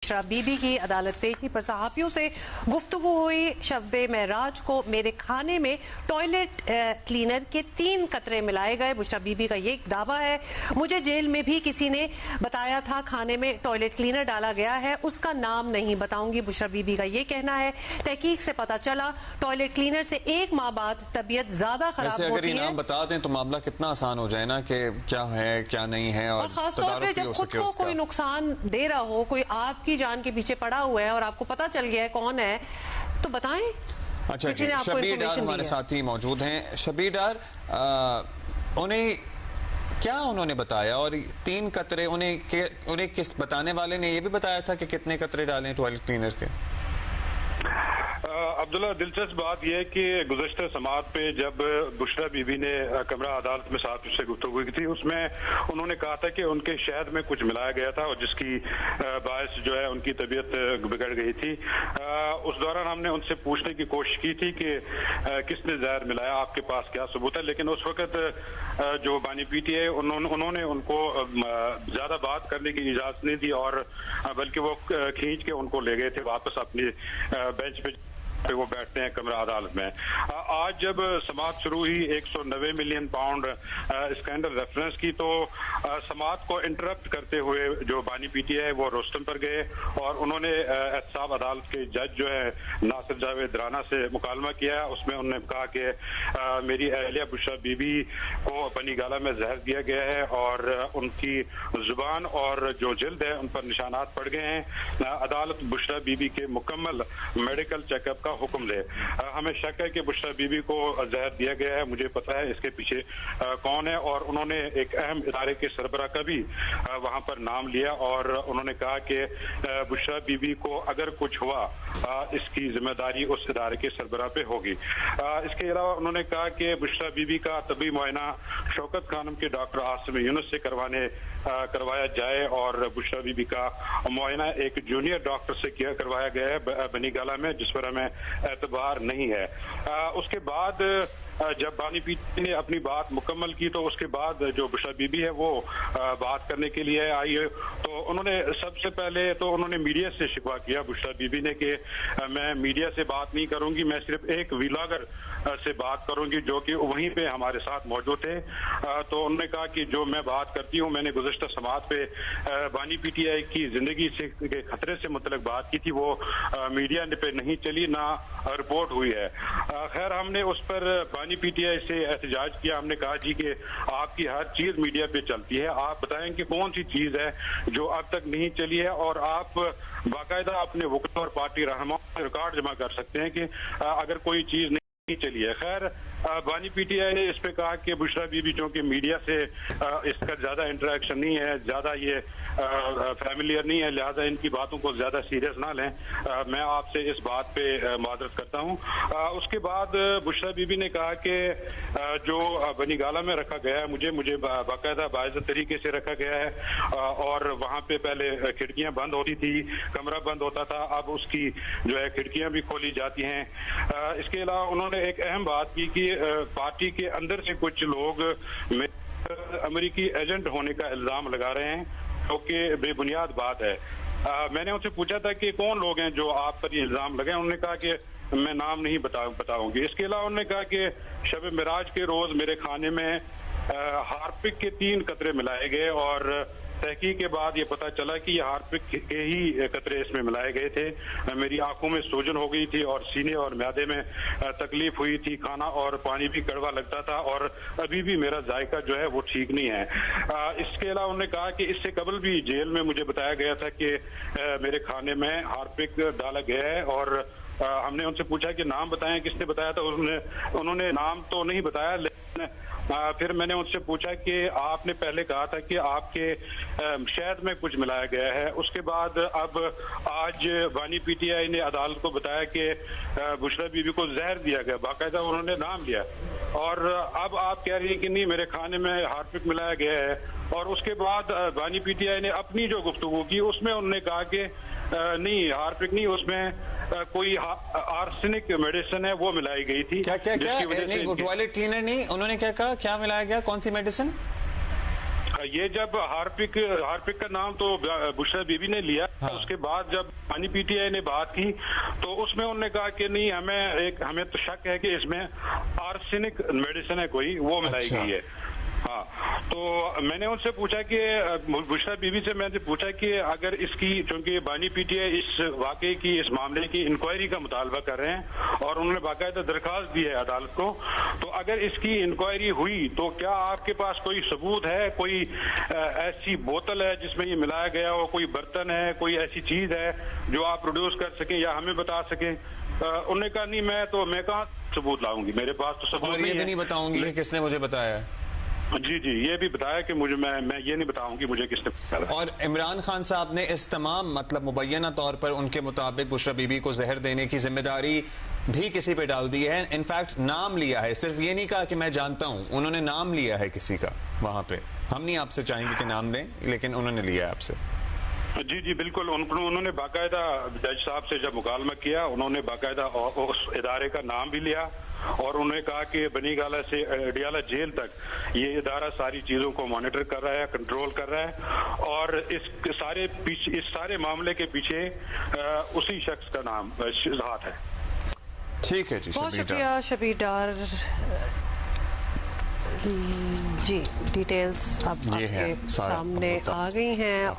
बुशरा बीबी की अदालत पेशी पर सहाफियों से गुफ्तगू हुई। शब-ए महराज को मेरे खाने में टॉयलेट क्लीनर के 3 कतरे मिलाए गए। बुशरा बीबी का ये दावा है, मुझे जेल में भी किसी ने बताया था खाने में टॉयलेट क्लीनर डाला गया है, उसका नाम नहीं बताऊंगी। बुशरा बीबी का ये कहना है, तहकीक से पता चला टॉयलेट क्लीनर से 1 माह बाद तबीयत ज्यादा खराब होती है। नाम बता दें तो मामला कितना आसान हो जाए ना कि क्या है क्या नहीं है, और खासतौर पे जब खुद को कोई नुकसान दे रहा हो, कोई आपकी जान के पीछे पड़ा हुआ है और आपको पता चल गया है कौन है, तो बताएं। अच्छा जी, शबीर डार हमारे साथी मौजूद हैं। शबीर डार, उन्हें क्या उन्होंने बताया, और 3 कतरे उन्हें किस बताने वाले ने ये भी बताया था कि कितने कतरे डालें टॉयलेट क्लीनर के? अब्दुल्ला, दिलचस्प बात यह है कि गुज़श्ता समाअत पे जब बुशरा बीबी ने कमरा अदालत में साहब से गुफ्तगू की थी, उसमें उन्होंने कहा था कि उनके शहद में कुछ मिलाया गया था और जिसकी बायस जो है उनकी तबीयत बिगड़ गई थी। उस दौरान हमने उनसे पूछने की कोशिश की थी कि किसने जहर मिलाया, आपके पास क्या सबूत है, लेकिन उस वक्त जो बानी पीटीआई उन्होंने उनको ज्यादा बात करने की इजाजत नहीं दी और बल्कि वो खींच के उनको ले गए थे वापस अपनी बेंच पे वो बैठते हैं कमरा अदालत में। आज जब समाअत शुरू हुई 190 मिलियन पाउंड स्कैंडल रेफरेंस की, तो समाअत को इंटरप्ट करते हुए जो बानी पीटीआई वो रोस्टम पर गए और उन्होंने एहतसाब अदालत के जज जो है नासिर जावेद राना से मुकालमा किया। उसमें उन्होंने कहा कि मेरी अहलिया बुशरा बीबी को बनी गाला में जहर दिया गया है और उनकी जुबान और जो जिल्द है उन पर निशानात पड़ गए हैं। अदालत बुशरा बीबी के मुकम्मल मेडिकल चेकअप हुक्म दे। हमें शक है कि बुशरा बीबी को जहर दिया गया है, मुझे पता है इसके पीछे कौन है, और उन्होंने एक अहम इदारे के सरबराह का भी वहां पर नाम लिया और उन्होंने कहा कि बुशरा बीबी को अगर कुछ हुआ इसकी जिम्मेदारी उस इदारे के सरबराह पे होगी। इसके अलावा उन्होंने कहा कि बुशरा बीबी का तबी मुआयना शौकत खानम के डॉक्टर आसिम यूनुस से करवाया जाए और बुशरा बीबी का मुआयना एक जूनियर डॉक्टर से करवाया गया है बनी गाला में, जिस पर हमें एतबार नहीं है। उसके बाद जब बानी पीटी ने अपनी बात मुकम्मल की तो उसके बाद जो बुशरा बीबी है वो बात करने के लिए आई है, तो उन्होंने सबसे पहले तो उन्होंने मीडिया से शिकवा किया बुशरा बीबी ने कि मैं मीडिया से बात नहीं करूंगी, मैं सिर्फ एक व्लॉगर से बात करूंगी जो कि वहीं पे हमारे साथ मौजूद थे। तो उन्होंने कहा कि जो मैं बात करती हूँ, मैंने गुज़श्ता समाअत पे बानी पीटीआई की जिंदगी से के खतरे से मुतल्लिक बात की थी, वो मीडिया पे नहीं चली, ना रिपोर्ट हुई है। खैर, हमने उस पर बानी पीटीआई से एहतजाज किया। हमने कहा जी कि आपकी हर चीज मीडिया पे चलती है, आप बताएं कि कौन सी चीज है जो अब तक नहीं चली है, और आप बाकायदा अपने वकील और पार्टी रहनुमाओं से रिकॉर्ड जमा कर सकते हैं कि अगर कोई चीज नहीं चली है। खैर, बानी पीटीआई ने इस पे कहा कि बुशरा बीबी चूंकि मीडिया से इसका ज्यादा इंटरेक्शन नहीं है, ज्यादा ये फैमिलियर नहीं है, लिहाजा इनकी बातों को ज्यादा सीरियस ना लें। मैं आपसे इस बात पे मादरत करता हूँ। उसके बाद बुशरा बीबी ने कहा कि जो बनी गाला में रखा गया है, मुझे बाकायदा बाइज्जत तरीके से रखा गया है और वहाँ पे पहले खिड़कियां बंद होती थी, कमरा बंद होता था, अब उसकी जो है खिड़कियां भी खोली जाती हैं। इसके अलावा उन्होंने एक अहम बात की कि पार्टी के अंदर से कुछ लोग अमेरिकी एजेंट होने का इल्जाम लगा रहे हैं, जो कि बेबुनियाद बात है। मैंने उनसे पूछा था कि कौन लोग हैं जो आप पर ये इल्जाम लगे, उन्होंने कहा कि मैं नाम नहीं बताऊंगी। इसके अलावा उन्होंने कहा कि शब मेराज के रोज मेरे खाने में हार्पिक के 3 कतरे मिलाए गए और तहकीक के बाद ये पता चला कि ये हार्पिक के ही कतरे इसमें मिलाए गए थे। मेरी आंखों में सूजन हो गई थी और सीने और म्यादे में तकलीफ हुई थी, खाना और पानी भी कड़वा लगता था और अभी भी मेरा जायका जो है वो ठीक नहीं है। इसके अलावा उन्होंने कहा कि इससे कबल भी जेल में मुझे बताया गया था कि मेरे खाने में हार्पिक डाला गया है और हमने उनसे पूछा कि नाम बताएं, किसने बताया था, उन्होंने नाम तो नहीं बताया, लेकिन फिर मैंने उनसे पूछा कि आपने पहले कहा था कि आपके शहद में कुछ मिलाया गया है। उसके बाद अब आज बानी पीटीआई ने अदालत को बताया कि बुशरा बीबी को जहर दिया गया, बाकायदा उन्होंने नाम लिया, और अब आप कह रही हैं कि नहीं मेरे खाने में हार्पिक मिलाया गया है। और उसके बाद बानी पीटीआई ने अपनी जो गुफ्तगू की उसमें उन्होंने कहा कि नहीं हार्पिक नहीं, उसमें कोई आर्सेनिक मेडिसिन है वो मिलाई गई थी। क्या नहीं, वो टॉयलेट क्लीनर नहीं, उन्होंने क्या कहा, क्या मिलाया गया, कौन सी मेडिसिन? ये जब हार्पिक का नाम तो बुशरा बीबी ने लिया, उसके बाद जब पानी पीटीआई ने बात की तो उसमें उन्होंने कहा कि नहीं, हमें तो शक है कि इसमें आर्सेनिक मेडिसिन है कोई, वो मिलाई गई है। हाँ, तो मैंने उनसे पूछा कि बुशरा बीबी से मैंने पूछा कि अगर इसकी, चूंकि बानी पीटीआई इस वाकये की, इस मामले की इंक्वायरी का मुतालबा कर रहे हैं और उन्होंने बाकायदा दरखास्त दी है अदालत को, तो अगर इसकी इंक्वायरी हुई तो क्या आपके पास कोई सबूत है, कोई ऐसी बोतल है जिसमें ये मिलाया गया हो, कोई बर्तन है, कोई ऐसी चीज है जो आप प्रोड्यूस कर सकें या हमें बता सकें? उन्होंने कहा नहीं, मैं कहाँ सबूत लाऊंगी, मेरे पास तो सबूत और ये भी नहीं बताऊंगी कि किसने मुझे बताया। जी, ये भी बताया कि मुझे, मैं ये नहीं बताऊंगी मुझे किसने बताया। और इमरान खान साहब ने इस तमाम, मतलब मुबैना तौर पर उनके मुताबिक बुशरा बीबी को जहर देने की जिम्मेदारी भी किसी पे डाल दी है। इनफैक्ट नाम लिया है, सिर्फ ये नहीं कहा कि मैं जानता हूं, उन्होंने नाम लिया है किसी का वहां पे। हम नहीं आपसे चाहेंगे कि नाम दें, लेकिन उन्होंने लिया है आपसे। जी बिल्कुल, उन्होंने बाकायदा जज साहब से जब मुकालमा किया, उन्होंने बाकायदा उस इदारे का नाम भी लिया और उन्होंने कहा कि बनीगाला से अडियाला जेल तक ये इदारा सारी चीजों को मॉनिटर कर रहा है, कंट्रोल कर रहा है और इस सारे मामले के पीछे उसी शख्स का नाम हाथ है। ठीक है जी, बहुत शुक्रिया शबीर डार जी। डिटेल्स अब आपके सामने आ गई हैं।